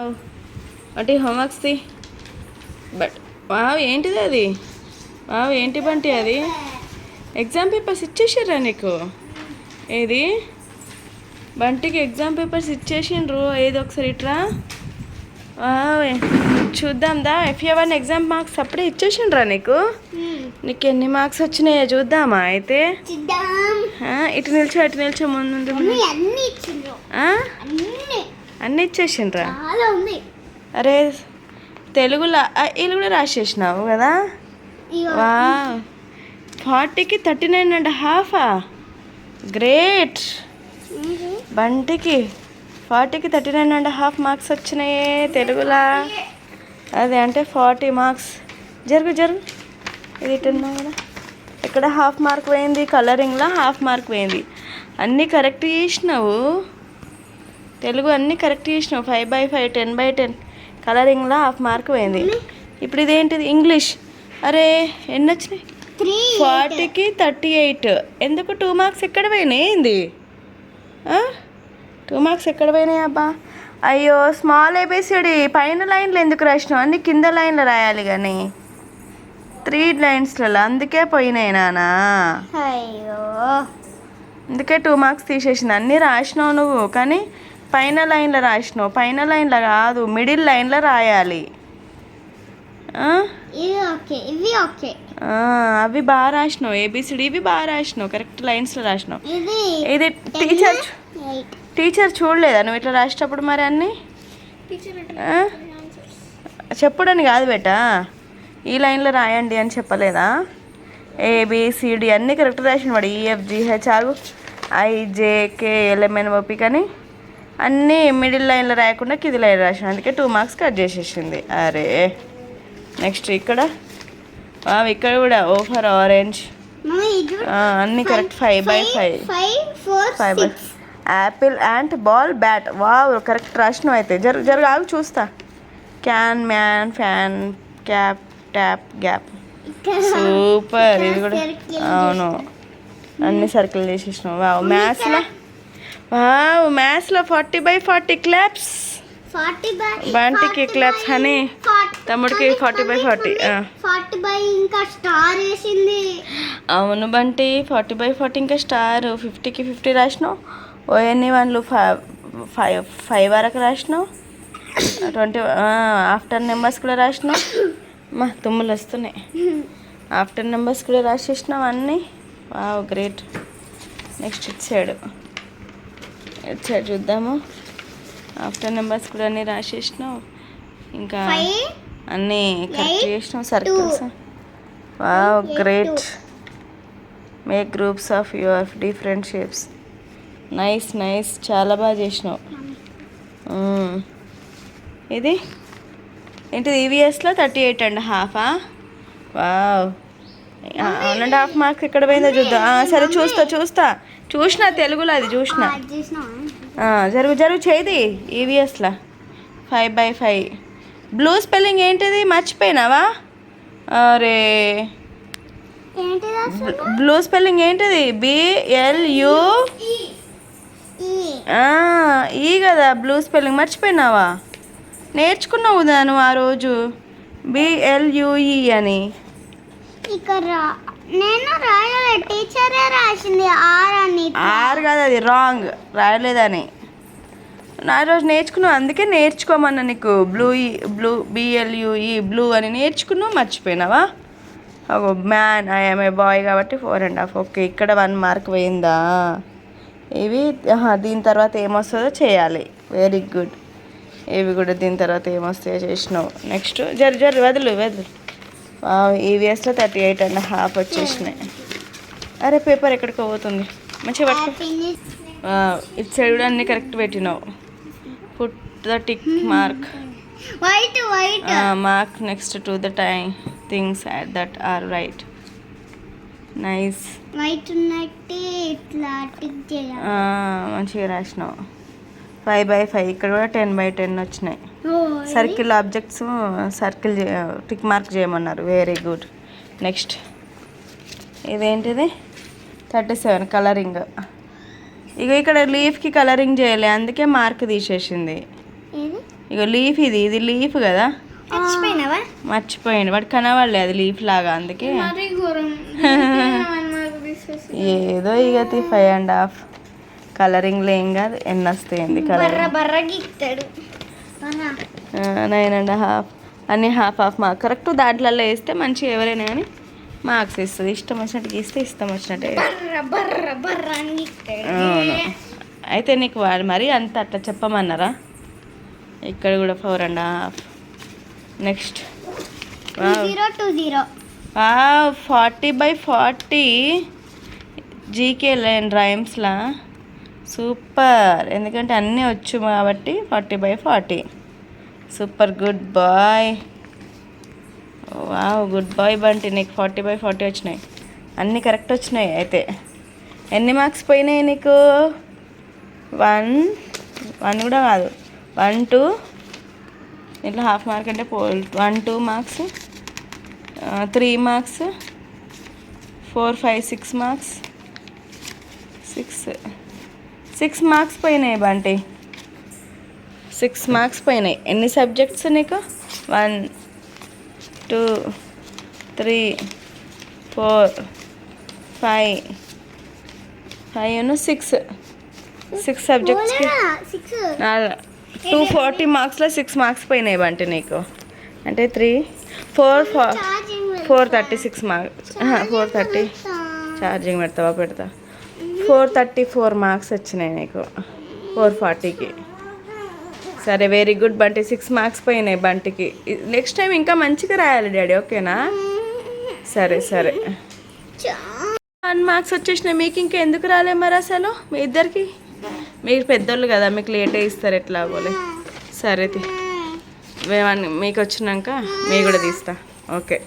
అంటే హోంవర్క్స్ది but wow ఏంటిది అది వావ్ ఏంటి బంటి అది ఎగ్జామ్ పేపర్స్ ఇచ్చేసారా నీకు ఏది బంటికి ఎగ్జామ్ పేపర్స్ ఇచ్చేసిండ్రు ఏది ఒకసారి ఇట్రా వావ్ చూద్దాందా FA1 ఎగ్జామ్ మార్క్స్ అప్పుడే ఇచ్చేసిండ్రా నీకు నీకు ఎన్ని మార్క్స్ వచ్చినాయో చూద్దామా అయితే ఇటు నిల్చో ముందు అన్నీ ఇచ్చేసిండ్రా అరే తెలుగులో వీళ్ళు కూడా రాసేసినావు కదా వా 40కి 39.5 గ్రేట్ బంటికి 40కి 39.5 మార్క్స్ వచ్చినాయే తెలుగులా అదే అంటే 40 మార్క్స్ జరుగు ఇది ఇటున్నావు కదా ఇక్కడ హాఫ్ మార్క్ పోయింది కలరింగ్లో హాఫ్ మార్క్ పోయింది అన్నీ కరెక్ట్ చేసినావు తెలుగు అన్నీ కరెక్ట్ చేసినావు 5/5 10/10 కలరింగ్లో హాఫ్ మార్క్ పోయింది ఇప్పుడు ఇదేంటిది ఇంగ్లీష్ అరే ఎన్ని వచ్చినాయి 40కి 38 ఎందుకు 2 మార్క్స్ ఎక్కడ పోయినాయి ఏంది 2 మార్క్స్ ఎక్కడ పోయినాయి అబ్బా అయ్యో స్మాల్ ఏబిసిడి పైన లైన్లో ఎందుకు రాసినావు అన్ని కింద లైన్లో రాయాలి కానీ 3 లైన్స్లలో అందుకే పోయినాయి నానా అయ్యో అందుకే 2 మార్క్స్ తీసేసింది అన్నీ రాసినావు నువ్వు కానీ పైన లైన్లో రాసినావు పైన లైన్లో కాదు మిడిల్ లైన్లో రాయాలి అవి బాగా రాసినావు ఏబిసిడి ఇవి బాగా రాసినావు కరెక్ట్ లైన్స్లో రాసినావు ఇది టీచర్ చూడలేదా నువ్వు ఇట్లా రాసేటప్పుడు మరి అన్నీ చెప్పడని కాదు బేటా ఈ లైన్లో రాయండి అని చెప్పలేదా ABCD అన్నీ కరెక్ట్ రాసిన వాడు EFGH IJK LMNOP కానీ అన్నీ మిడిల్ లైన్లో రాయకుండా కింది లైన్ రాసిన అందుకే 2 మార్క్స్ కట్ చేసేసింది అరే నెక్స్ట్ ఇక్కడ కూడా O ఫర్ ఆరెంజ్ అన్నీ correct 5/5 apple ant ball bat wow correct రాసినావు అయితే జరుగు ఆగు చూస్తా can man fan cap tap gap super ఇది కూడా అవును అన్ని సర్కిల్ చేసేసినావు మ్యాథ్స్లో 40/40 క్లాప్స్ బంటికి క్లాప్స్ అని తమ్ముడికి 40/40 ఇంకా స్టార్ వేసింది అవును బంటి 40/40 ఇంకా స్టార్ 50కి 50 రాసినావు ఓఎన్ని 1 5 వరకు రాసినావు 20 ఆఫ్టర్ నెంబర్స్ కూడా రాసినావు మా తుమ్ములు వస్తున్నాయి ఆఫ్టర్ నెంబర్స్ కూడా రాసేసినావు అన్నీ వావ్ గ్రేట్ నెక్స్ట్ ఇటు సైడ్ చూద్దాము ఆఫ్టర్ నెంబర్స్ కూడా అన్నీ రాసేసినావు ఇంకా అన్నీ కరెక్ట్ చేసినావు circles wow great make groups of your different shapes nice చాలా బాగా చేసినావు ఇది ఏంటిది EVSలో 38.5 వావ్ 1.5 మార్క్స్ ఎక్కడ పోయిందో చూద్దాం సరే చూసినా తెలుగులో అది చూసిన జరుగు చేది EVSలో 5/5 బ్లూ స్పెల్లింగ్ ఏంటిది మర్చిపోయినావా అరే బ్లూ స్పెల్లింగ్ ఏంటిది BLU ఈ కదా బ్లూ స్పెల్లింగ్ మర్చిపోయినావా నేర్చుకున్నావు దాను ఆ రోజు BLUE అని నేను రాయలేదు టీచరే రాసింది ఆర్ కాదు అది రాంగ్ రాయలేదని నా రోజు నేర్చుకున్నావు అందుకే నేర్చుకోమన్నా నీకు BLUE బ్లూ అని నేర్చుకున్నావు మర్చిపోయినావా మ్యాన్ ఐఎమ్ ఏ బాయ్ కాబట్టి 4.5 ఓకే ఇక్కడ 1 మార్క్ పోయిందా ఇవి దీని తర్వాత ఏమొస్తుందో చేయాలి వెరీ గుడ్ ఇవి కూడా దీని తర్వాత ఏమొస్తాయో చేసినావు నెక్స్ట్ జరు వదులు EVSలో 38.5 వచ్చేసినాయి అరే పేపర్ ఎక్కడికి పోతుంది మంచిగా పట్టుకో ఇటు సైడ్ కూడా అన్నీ కరెక్ట్ పెట్టినావు put the tick mark mark next to the time things that are right nice మంచిగా రాసినావు 5/5 ఇక్కడ కూడా 10/10 వచ్చినాయి circle objects circle tick mark చేయమన్నారు వెరీ గుడ్ నెక్స్ట్ ఇదేంటిది 37 కలరింగ్ ఇక ఇక్కడ లీఫ్కి కలరింగ్ చేయలే అందుకే మార్క్ తీసేసింది ఇగో లీఫ్ ఇది లీఫ్ కదా, మర్చిపోయినావా? మర్చిపోయింది వాడు కనవాళ్ళే అది లీఫ్ లాగా, అందుకే మరీ ఘోరం. ఏదో ఇక 5.5 కలరింగ్లో ఏం కాదు, ఎన్ని వస్తాయండి కలరింగ్. బర్ర గీక్తాడు. 9.5 అన్ని హాఫ్ మార్క్ కరెక్ట్ దాంట్లో వేస్తే మంచిగా ఎవరైనా కానీ మార్క్స్ ఇస్తుంది. ఇష్టం వచ్చినట్టు గీస్తే ఇష్టం వచ్చినట్టే. బర్ర అని గీక్తాడు. అవును. అయితే నీకు వాడు మరి అంత అట్లా చెప్పమన్నారా? ఇక్కడ కూడా 4.5. నెక్స్ట్ 2020. 40/40 జీకే లైన్ రైమ్స్లా సూపర్. ఎందుకంటే అన్నీ వచ్చు కాబట్టి 40/40 super. Good boy. Wow, good boy Bunty. నీకు 40/40 వచ్చినాయి, అన్నీ కరెక్ట్ వచ్చినాయి. అయితే ఎన్ని మార్క్స్ పోయినాయి నీకు? 1 కూడా కాదు, 1 2 ఇట్లా హాఫ్ మార్క్ అంటే 1 2 మార్క్స్, 3 మార్క్స్, 4 5 6 మార్క్స్, 6 మార్క్స్ పోయినాయి బంటి. 6 మార్క్స్ పోయినాయి. ఎన్ని సబ్జెక్ట్స్ నీకు? 1 2 3 4 5 6 సబ్జెక్ట్స్కి 240 మార్క్స్లో 6 మార్క్స్ పోయినాయి బంటి నీకు. అంటే 436 మార్క్స్. 430 ఛార్జింగ్ పెడతా 434 మార్క్స్ వచ్చినాయి నీకు 440కి. సరే, వెరీ గుడ్ బంటి. 6 మార్క్స్ పోయినాయి బంటికి. నెక్స్ట్ టైం ఇంకా మంచిగా రాయాలి డాడీ, ఓకేనా? సరే 1 మార్క్స్ వచ్చేసినాయి. మీకు ఇంకా ఎందుకు రాలే మరి అసలు? మీ ఇద్దరికి, మీరు పెద్దోళ్ళు కదా, మీకు లేటే ఇస్తారు ఎట్లా పోలే. సరే మీకు వచ్చినాక మీ కూడా తీస్తా. ఓకే.